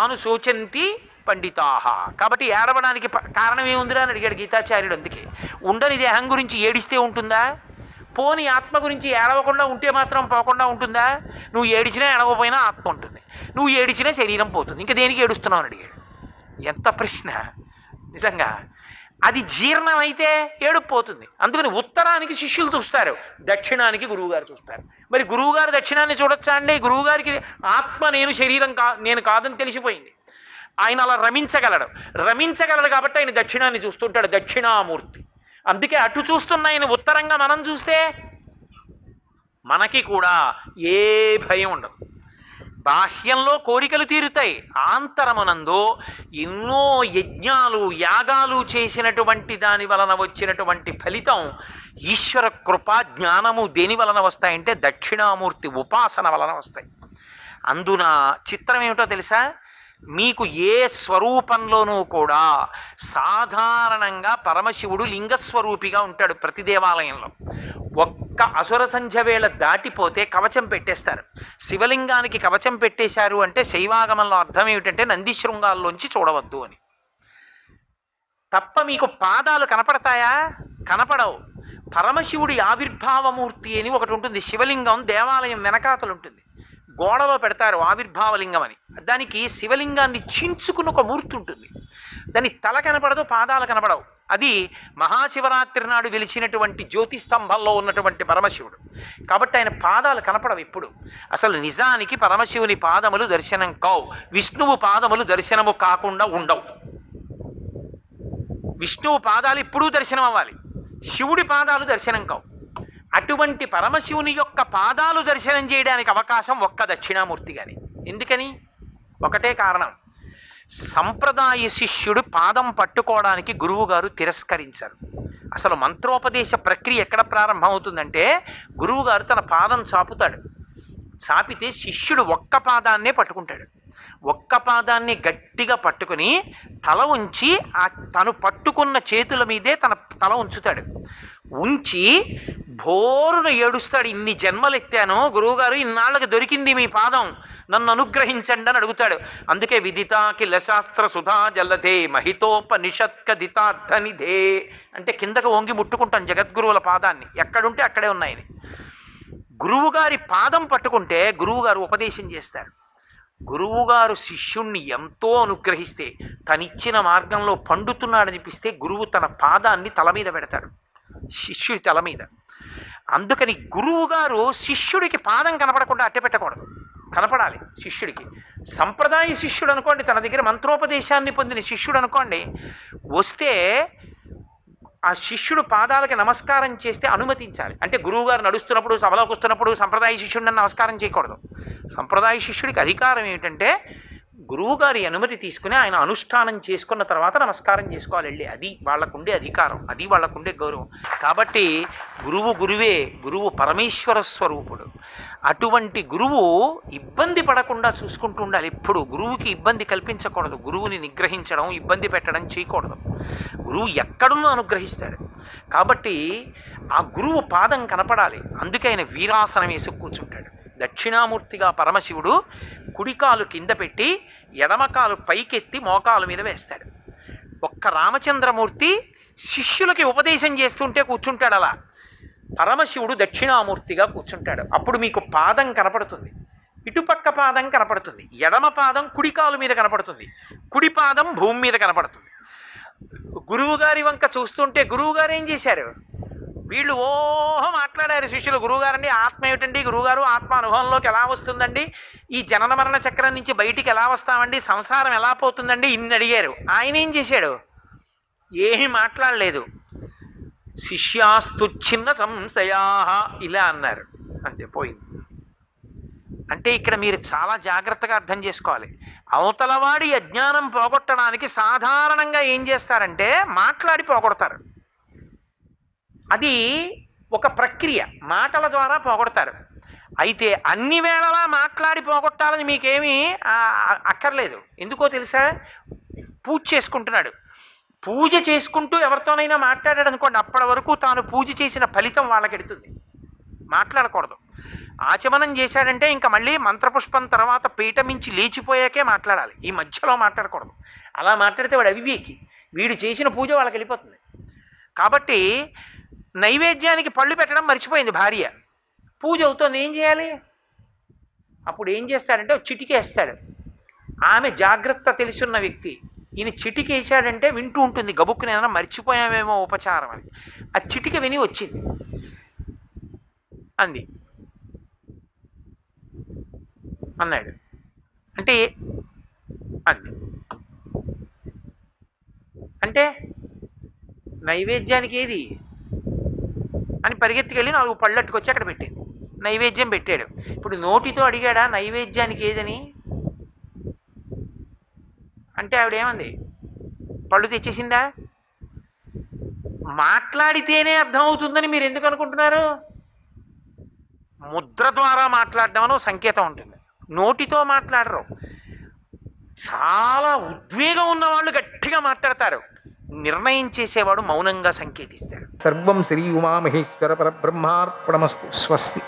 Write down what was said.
నాను శోచంతి పండితాహ. కాబట్టి ఏడవడానికి కారణం ఏముందిరా అని అడిగాడు గీతాచార్యుడు. అందుకే ఉండని దేహం గురించి ఏడిస్తే ఉంటుందా? పోని ఆత్మ గురించి ఏడవకుండా ఉంటే మాత్రం పోకుండా ఉంటుందా? నువ్వు ఏడిచినా ఏడవపోయినా ఆత్మ ఉంటుంది, నువ్వు ఏడిచినా శరీరం పోతుంది, ఇంకా దేనికి ఏడుస్తున్నావు అని అడిగాడు. ఎంత ప్రశ్న నిజంగా! అది జీర్ణమైతే ఏడుపు పోతుంది. అందుకని ఉత్తరానికి శిష్యులు చూస్తారు, దక్షిణానికి గురువుగారు చూస్తారు. మరి గురువుగారు దక్షిణాన్ని చూడొచ్చా అండి? గురువుగారికి ఆత్మ నేను శరీరం నేను కాదని తెలిసిపోయింది. ఆయన అలా రమించగలడు కాబట్టి ఆయన దక్షిణాన్ని చూస్తుంటాడు, దక్షిణామూర్తి. అందుకే అటు చూస్తున్న ఆయన ఉత్తరంగా మనం చూస్తే మనకి కూడా ఏ భయం ఉండదు. బాహ్యంలో కోరికలు తీరుతాయి, ఆంతరమునందు ఎన్నో యజ్ఞాలు యాగాలు చేసినటువంటి దాని వలన వచ్చినటువంటి ఫలితం ఈశ్వర కృప జ్ఞానము దేని వలన వస్తాయంటే దక్షిణామూర్తి ఉపాసన వలన వస్తాయి. అందున చిత్రం ఏమిటో తెలుసా? మీకు ఏ స్వరూపంలోనూ కూడా సాధారణంగా పరమశివుడు లింగస్వరూపిగా ఉంటాడు. ప్రతి దేవాలయంలో ఒక్క అసుర సంధ్య వేళ దాటిపోతే కవచం పెట్టేస్తారు. శివలింగానికి కవచం పెట్టేశారు అంటే శైవాగమంలో అర్థం ఏమిటంటే నంది శృంగాల్లోంచి చూడవద్దు అని. తప్ప మీకు పాదాలు కనపడతాయా? కనపడవు. పరమశివుడి ఆవిర్భావమూర్తి అని ఒకటి ఉంటుంది. శివలింగం దేవాలయం వెనకాతలు ఉంటుంది, గోడలో పెడతారు ఆవిర్భావలింగం అని. దానికి శివలింగాన్ని చించుకుని ఒక మూర్తి ఉంటుంది. దాని తల కనపడదు, పాదాలు కనపడవు. అది మహాశివరాత్రి నాడు వెలిసినటువంటి జ్యోతి స్తంభంలో ఉన్నటువంటి పరమశివుడు. కాబట్టి ఆయన పాదాలు కనపడవు ఎప్పుడు. అసలు నిజానికి పరమశివుని పాదములు దర్శనం కావు, విష్ణువు పాదములు దర్శనము కాకుండా ఉండవు. విష్ణువు పాదాలు ఎప్పుడూ దర్శనం అవ్వాలి, శివుడి పాదాలు దర్శనం కావు. అటువంటి పరమశివుని యొక్క పాదాలు దర్శనం చేయడానికి అవకాశం ఒక్క దక్షిణామూర్తి గాని. ఎందుకని? ఒకటే కారణం, సంప్రదాయ శిష్యుడు పాదం పట్టుకోవడానికి గురువుగారు తిరస్కరించారు. అసలు మంత్రోపదేశ ప్రక్రియ ఎక్కడ ప్రారంభమవుతుందంటే గురువుగారు తన పాదం చాపుతాడు. చాపితే శిష్యుడు ఒక్క పాదాన్నే పట్టుకుంటాడు. ఒక్క పాదాన్ని గట్టిగా పట్టుకుని తల ఉంచి తను పట్టుకున్న చేతుల మీదే తన తల ఉంచుతాడు. ఉంచి భోరును ఏడుస్తాడు. ఇన్ని జన్మలు ఎత్తాను గురువుగారు, ఇన్నాళ్ళకి దొరికింది మీ పాదం, నన్ను అనుగ్రహించండి అని అడుగుతాడు. అందుకే విదితా కిల శాస్త్ర సుధా జలధే మహితోపనిషత్కదితార్థనిధే అంటే కిందకు వంగి ముట్టుకుంటాం జగద్గురువుల పాదాన్ని, ఎక్కడుంటే అక్కడే ఉన్నాయని. గురువుగారి పాదం పట్టుకుంటే గురువుగారు ఉపదేశం చేస్తారు. గురువుగారు శిష్యుణ్ణి ఎంతో అనుగ్రహిస్తే, తనిచ్చిన మార్గంలో పండుతున్నాడనిపిస్తే గురువు తన పాదాన్ని తల మీద పెడతాడు, శిష్యుడి తల మీద. అందుకని గురువుగారు శిష్యుడికి పాదం కనపడకుండా అట్టే పెట్టకూడదు, కనపడాలి శిష్యుడికి. సంప్రదాయ శిష్యుడు అనుకోండి, తన దగ్గర మంత్రోపదేశాన్ని పొందిన శిష్యుడు అనుకోండి, వస్తే ఆ శిష్యుడు పాదాలకి నమస్కారం చేస్తే అనుమతించాలి. అంటే గురువుగారు నడుస్తున్నప్పుడు, సభలోకి వస్తున్నప్పుడు సంప్రదాయ శిష్యుడిని నమస్కారం చేయకూడదు. సంప్రదాయ శిష్యుడికి అధికారం ఏమిటంటే గురువుగారి అనుమతి తీసుకుని ఆయన అనుష్ఠానం చేసుకున్న తర్వాత నమస్కారం చేసుకోవాలి వెళ్ళి. అది వాళ్ళకుండే అధికారం, అది వాళ్ళకుండే గౌరవం. కాబట్టి గురువే, గురువు పరమేశ్వర స్వరూపుడు. అటువంటి గురువు ఇబ్బంది పడకుండా చూసుకుంటూ ఉండాలి. ఎప్పుడు గురువుకి ఇబ్బంది కల్పించకూడదు, గురువుని నిగ్రహించడం, ఇబ్బంది పెట్టడం చేయకూడదు. గురువు ఎక్కడున్నా అనుగ్రహిస్తాడు. కాబట్టి ఆ గురువు పాదం కనపడాలి. అందుకే ఆయన వీరాసనం వేసి కూర్చుంటాడు. దక్షిణామూర్తిగా పరమశివుడు కుడికాలు కింద పెట్టి ఎడమకాలు పైకెత్తి మోకాలు మీద వేస్తాడు. ఒక్క రామచంద్రమూర్తి శిష్యులకి ఉపదేశం చేస్తుంటే కూర్చుంటాడు అలా. పరమశివుడు దక్షిణామూర్తిగా కూర్చుంటాడు. అప్పుడు మీకు పాదం కనపడుతుంది, ఇటుపక్క పాదం కనపడుతుంది, ఎడమ పాదం కుడికాలు మీద కనపడుతుంది, కుడి పాదం భూమి మీద కనపడుతుంది. గురువుగారి వంక చూస్తుంటే గురువుగారు ఏం చేశారు? వీళ్ళు మాట్లాడారు శిష్యులు. గురువుగారండి ఆత్మ ఏమిటండి? గురువుగారు ఆత్మ అనుభవంలోకి ఎలా వస్తుందండి? ఈ జనన మరణ చక్రం నుంచి బయటికి ఎలా వస్తామండి? సంసారం ఎలా పోతుందండి? ఇన్ని అడిగారు. ఆయన ఏం చేశాడు? ఏమీ మాట్లాడలేదు. శిష్యాస్తుచ్ఛిన్న సంశయా ఇలా అన్నారు, అంతే పోయింది. అంటే ఇక్కడ మీరు చాలా జాగ్రత్తగా అర్థం చేసుకోవాలి. అవతలవాడి అజ్ఞానం పోగొట్టడానికి సాధారణంగా ఏం చేస్తారంటే మాట్లాడి పోగొడతారు. అది ఒక ప్రక్రియ, మాటల ద్వారా పోగొడతారు. అయితే అన్ని వేళలా మాట్లాడి పోగొట్టాలని మీకేమీ అక్కర్లేదు. ఎందుకో తెలుసా? పూజ చేసుకుంటున్నాడు, పూజ చేసుకుంటూ ఎవరితోనైనా మాట్లాడాడు అనుకోండి, అప్పటి వరకు తాను పూజ చేసిన ఫలితం వాళ్ళకి ఎడుతుంది. మాట్లాడకూడదు. ఆచమనం చేశాడంటే ఇంకా మళ్ళీ మంత్రపుష్పం తర్వాత పీట మించి లేచిపోయాకే మాట్లాడాలి, ఈ మధ్యలో మాట్లాడకూడదు. అలా మాట్లాడితే వాడు అవివేకి, వీడు చేసిన పూజ వాళ్ళకి వెళ్ళిపోతుంది. కాబట్టి నైవేద్యానికి పళ్ళు పెట్టడం మర్చిపోయింది భార్య, పూజ అవుతోంది, ఏం చేయాలి? అప్పుడు ఏం చేస్తాడంటే చిటికేస్తాడు. ఆమె జాగ్రత్త తెలుసున్న వ్యక్తి, ఈయన చిటికేసాడంటే వింటూ ఉంటుంది, గబుక్కుని ఏదైనా మర్చిపోయామేమో ఉపచారం అని. ఆ చిటిక విని వచ్చింది, అంది అన్నాడు అంటే అంది అంటే నైవేద్యానికి ఏది అని పరిగెత్తుకెళ్ళి 4 పళ్ళట్టుకొచ్చి అక్కడ పెట్టింది, నైవేద్యం పెట్టాడు. ఇప్పుడు నోటితో అడిగాడా నైవేద్యానికి ఏదని అంటే ఆవిడేమంది? పళ్ళు తెచ్చేసిందా? మాట్లాడితేనే అర్థమవుతుందని మీరు ఎందుకు అనుకుంటున్నారు? ముద్ర ద్వారా మాట్లాడడం అని సంకేతం ఉంటుంది, నోటితో మాట్లాడరు. చాలా ఉద్వేగం ఉన్నవాళ్ళు గట్టిగా మాట్లాడతారు, నిర్ణయం చేసేవాడు మౌనంగా సంకేతిస్తాడు. సర్వం శ్రీ ఉమామహేశ్వర పరబ్రహ్మార్పణమస్తు. స్వస్తి.